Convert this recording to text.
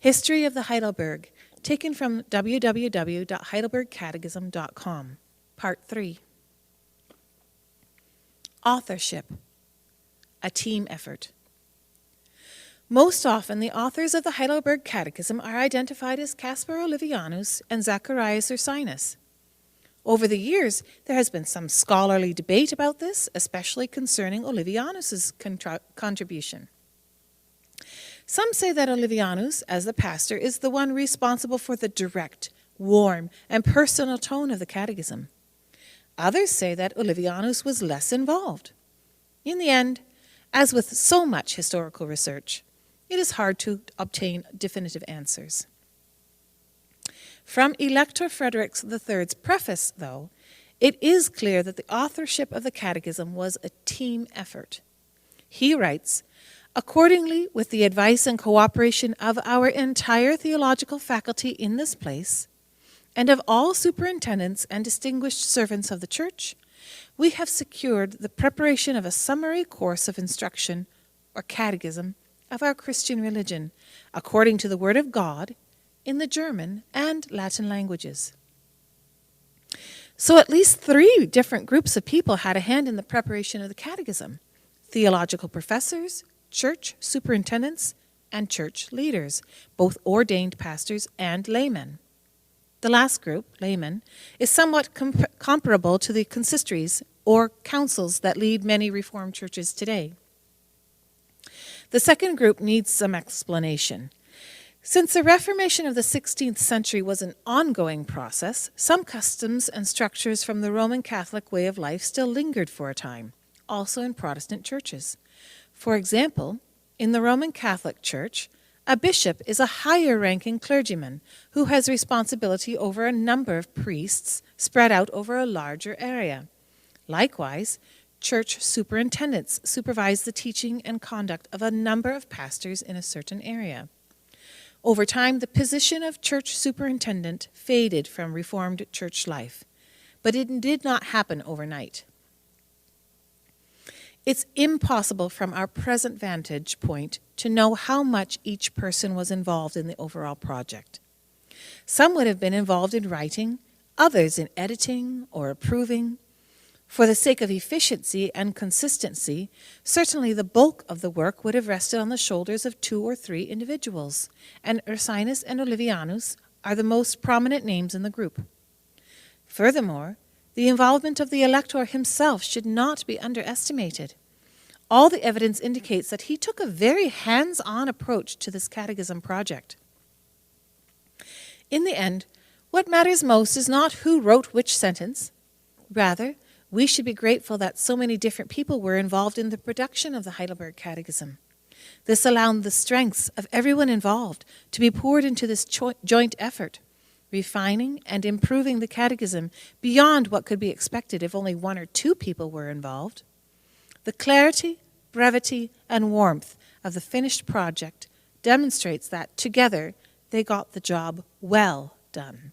History of the Heidelberg, taken from www.heidelbergcatechism.com. Part 3. Authorship, a team effort. Most often, the authors of the Heidelberg Catechism are identified as Caspar Olevianus and Zacharias Ursinus. Over the years, there has been some scholarly debate about this, especially concerning Olevianus' contribution. Some say that Olevianus, as the pastor, is the one responsible for the direct, warm, and personal tone of the Catechism. Others say that Olevianus was less involved. In the end, as with so much historical research, it is hard to obtain definitive answers. From Elector Frederick III's preface, though, it is clear that the authorship of the Catechism was a team effort. He writes, "Accordingly, with the advice and cooperation of our entire theological faculty in this place, and of all superintendents and distinguished servants of the Church, we have secured the preparation of a summary course of instruction, or catechism, of our Christian religion, according to the Word of God, in the German and Latin languages." So at least 3 different groups of people had a hand in the preparation of the Catechism: theological professors, church superintendents, and church leaders, both ordained pastors and laymen. The last group, laymen, is somewhat comparable to the consistories or councils that lead many Reformed churches today. The second group needs some explanation. Since the Reformation of the 16th century was an ongoing process, some customs and structures from the Roman Catholic way of life still lingered for a time, also in Protestant churches. For example, in the Roman Catholic Church, a bishop is a higher-ranking clergyman who has responsibility over a number of priests spread out over a larger area. Likewise, church superintendents supervise the teaching and conduct of a number of pastors in a certain area. Over time, the position of church superintendent faded from Reformed church life, but it did not happen overnight. It's impossible from our present vantage point to know how much each person was involved in the overall project. Some would have been involved in writing, others in editing or approving. For the sake of efficiency and consistency, certainly the bulk of the work would have rested on the shoulders of 2 or 3 individuals, and Ursinus and Olevianus are the most prominent names in the group. Furthermore, the involvement of the elector himself should not be underestimated. All the evidence indicates that he took a very hands-on approach to this catechism project. In the end, what matters most is not who wrote which sentence. Rather, we should be grateful that so many different people were involved in the production of the Heidelberg Catechism. This allowed the strengths of everyone involved to be poured into this joint effort, refining and improving the Catechism beyond what could be expected if only 1 or 2 people were involved. The clarity, brevity, and warmth of the finished project demonstrates that together they got the job well done.